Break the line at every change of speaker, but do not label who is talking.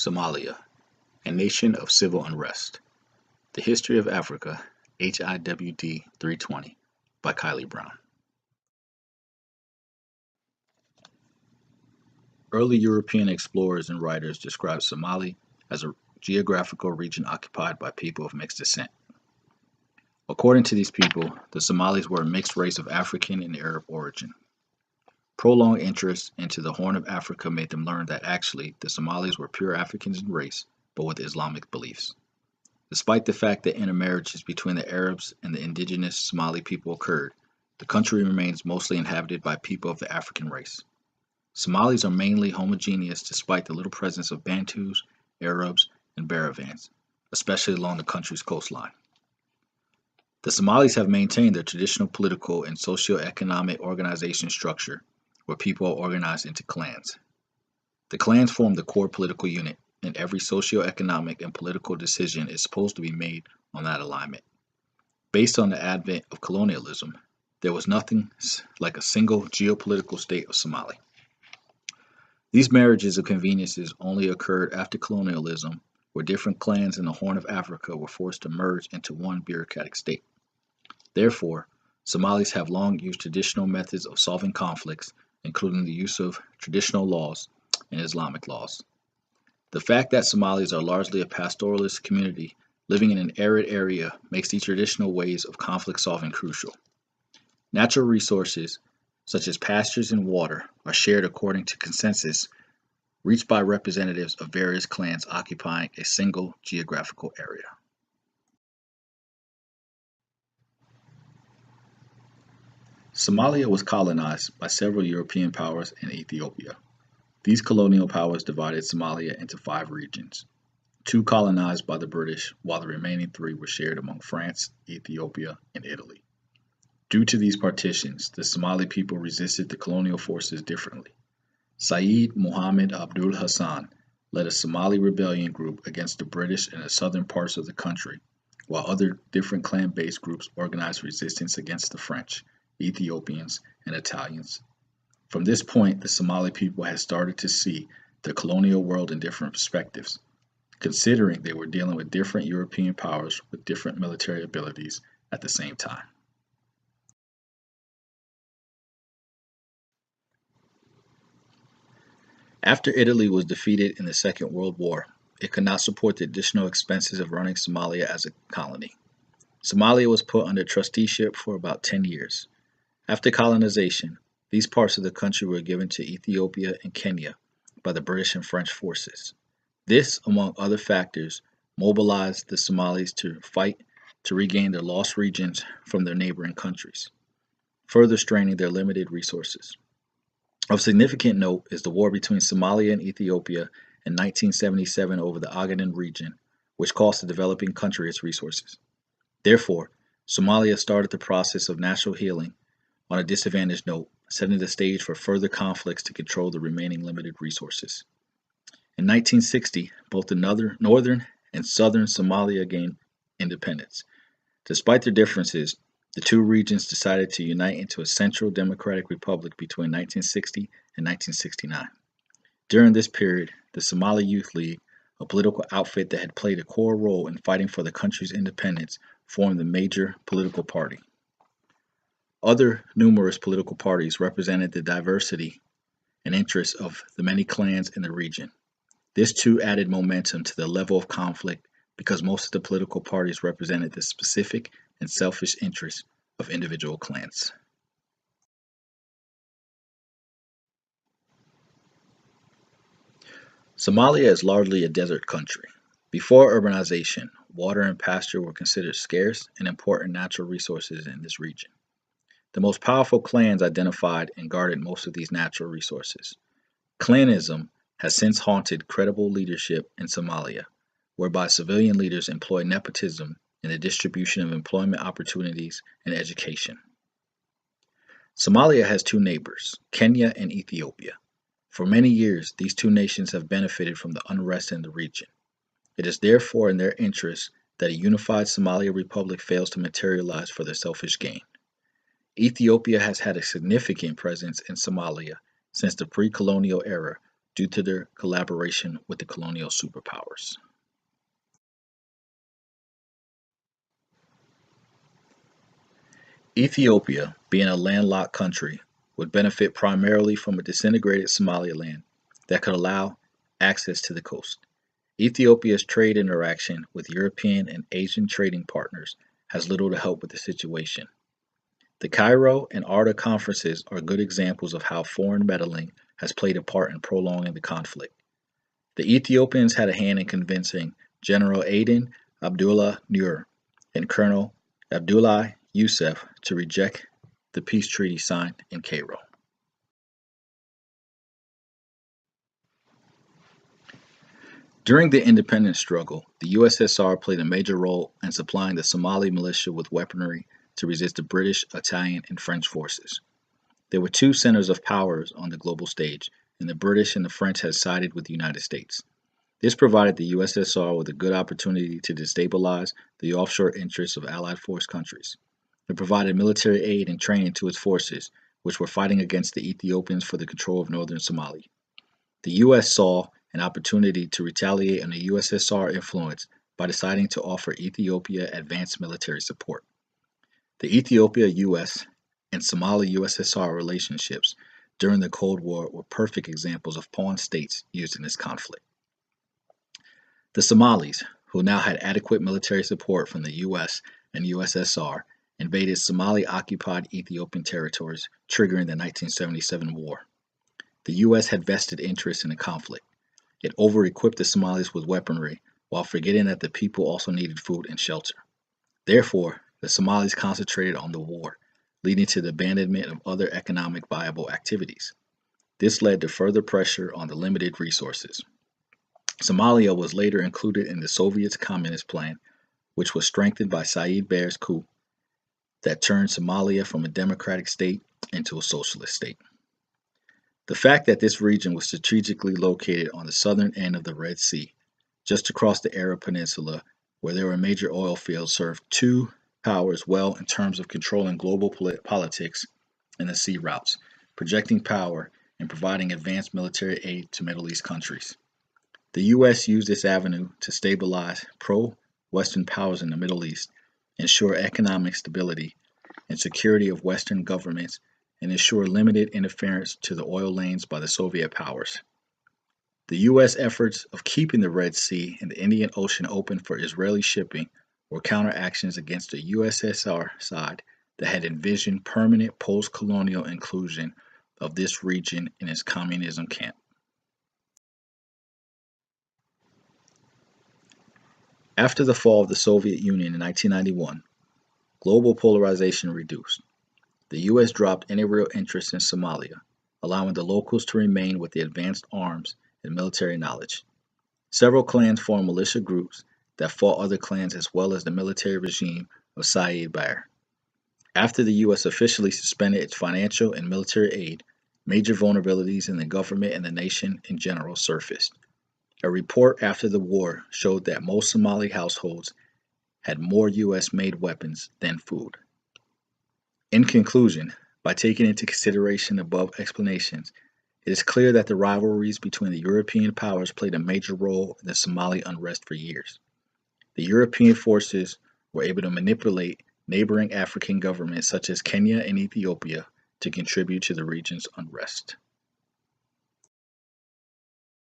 Somalia, a nation of civil unrest. The History of Africa, Hiwd 320, by Kylie Brown. Early European explorers and writers described Somali as a geographical region occupied by people of mixed descent. According to these people, the Somalis were a mixed race of African and Arab origin. Prolonged interest into the Horn of Africa made them learn that actually the Somalis were pure Africans in race, but with Islamic beliefs. Despite the fact that intermarriages between the Arabs and the indigenous Somali people occurred, the country remains mostly inhabited by people of the African race. Somalis are mainly homogeneous despite the little presence of Bantus, Arabs, and Baravans, especially along the country's coastline. The Somalis have maintained their traditional political and socio-economic organization structure, where people are organized into clans. The clans form the core political unit, and every socio-economic and political decision is supposed to be made on that alignment. Based on the advent of colonialism, there was nothing like a single geopolitical state of Somalia. These marriages of conveniences only occurred after colonialism, where different clans in the Horn of Africa were forced to merge into one bureaucratic state. Therefore, Somalis have long used traditional methods of solving conflicts, including the use of traditional laws and Islamic laws. The fact that Somalis are largely a pastoralist community living in an arid area makes these traditional ways of conflict solving crucial. Natural resources, such as pastures and water, are shared according to consensus reached by representatives of various clans occupying a single geographical area. Somalia was colonized by several European powers and Ethiopia. These colonial powers divided Somalia into 5 regions, 2 colonized by the British, while the remaining 3 were shared among France, Ethiopia, and Italy. Due to these partitions, the Somali people resisted the colonial forces differently. Sayyid Muhammad Abdul Hassan led a Somali rebellion group against the British in the southern parts of the country, while other different clan-based groups organized resistance against the French, Ethiopians, and Italians. From this point, the Somali people had started to see the colonial world in different perspectives, considering they were dealing with different European powers with different military abilities at the same time. After Italy was defeated in the Second World War, it could not support the additional expenses of running Somalia as a colony. Somalia was put under trusteeship for about 10 years. After colonization, these parts of the country were given to Ethiopia and Kenya by the British and French forces. This, among other factors, mobilized the Somalis to fight to regain their lost regions from their neighboring countries, further straining their limited resources. Of significant note is the war between Somalia and Ethiopia in 1977 over the Ogaden region, which cost the developing country its resources. Therefore, Somalia started the process of national healing on a disadvantaged note, setting the stage for further conflicts to control the remaining limited resources. In 1960, both the northern and southern Somalia gained independence. Despite their differences, the 2 regions decided to unite into a central democratic republic between 1960 and 1969. During this period, the Somali Youth League, a political outfit that had played a core role in fighting for the country's independence, formed the major political party. Other numerous political parties represented the diversity and interests of the many clans in the region. This too added momentum to the level of conflict because most of the political parties represented the specific and selfish interests of individual clans. Somalia is largely a desert country. Before urbanization, water and pasture were considered scarce and important natural resources in this region. The most powerful clans identified and guarded most of these natural resources. Clanism has since haunted credible leadership in Somalia, whereby civilian leaders employ nepotism in the distribution of employment opportunities and education. Somalia has 2 neighbors, Kenya and Ethiopia. For many years, these 2 nations have benefited from the unrest in the region. It is therefore in their interest that a unified Somalia Republic fails to materialize for their selfish gain. Ethiopia has had a significant presence in Somalia since the pre-colonial era due to their collaboration with the colonial superpowers. Ethiopia, being a landlocked country, would benefit primarily from a disintegrated Somaliland that could allow access to the coast. Ethiopia's trade interaction with European and Asian trading partners has little to help with the situation. The Cairo and Arda conferences are good examples of how foreign meddling has played a part in prolonging the conflict. The Ethiopians had a hand in convincing General Aden Abdullah Nur and Colonel Abdullah Yusuf to reject the peace treaty signed in Cairo. During the independence struggle, the USSR played a major role in supplying the Somali militia with weaponry to resist the British, Italian, and French forces. There were two centers of power on the global stage, and the British and the French had sided with the United States. This provided the USSR with a good opportunity to destabilize the offshore interests of Allied force countries. It provided military aid and training to its forces, which were fighting against the Ethiopians for the control of northern Somalia. The U.S. saw an opportunity to retaliate on the USSR influence by deciding to offer Ethiopia advanced military support. The Ethiopia-U.S. and Somali-USSR relationships during the Cold War were perfect examples of pawn states used in this conflict. The Somalis, who now had adequate military support from the U.S. and USSR, invaded Somali-occupied Ethiopian territories, triggering the 1977 war. The U.S. had vested interest in the conflict. It over-equipped the Somalis with weaponry, while forgetting that the people also needed food and shelter. Therefore, the Somalis concentrated on the war, leading to the abandonment of other economic viable activities. This led to further pressure on the limited resources. Somalia was later included in the Soviet Communist Plan, which was strengthened by Said Barre's coup that turned Somalia from a democratic state into a socialist state. The fact that this region was strategically located on the southern end of the Red Sea, just across the Arab Peninsula, where there were major oil fields, served two powers well in terms of controlling global politics and the sea routes, projecting power, and providing advanced military aid to Middle East countries. The U.S. used this avenue to stabilize pro-Western powers in the Middle East, ensure economic stability and security of Western governments, and ensure limited interference to the oil lanes by the Soviet powers. The U.S. efforts of keeping the Red Sea and the Indian Ocean open for Israeli shipping were counteractions against the USSR side that had envisioned permanent post-colonial inclusion of this region in its communism camp. After the fall of the Soviet Union in 1991, global polarization reduced. The U.S. dropped any real interest in Somalia, allowing the locals to remain with the advanced arms and military knowledge. Several clans formed militia groups that fought other clans as well as the military regime of Said Barre. After the U.S. officially suspended its financial and military aid, major vulnerabilities in the government and the nation in general surfaced. A report after the war showed that most Somali households had more U.S. made weapons than food. In conclusion, by taking into consideration above explanations, it is clear that the rivalries between the European powers played a major role in the Somali unrest for years. The European forces were able to manipulate neighboring African governments such as Kenya and Ethiopia to contribute to the region's unrest.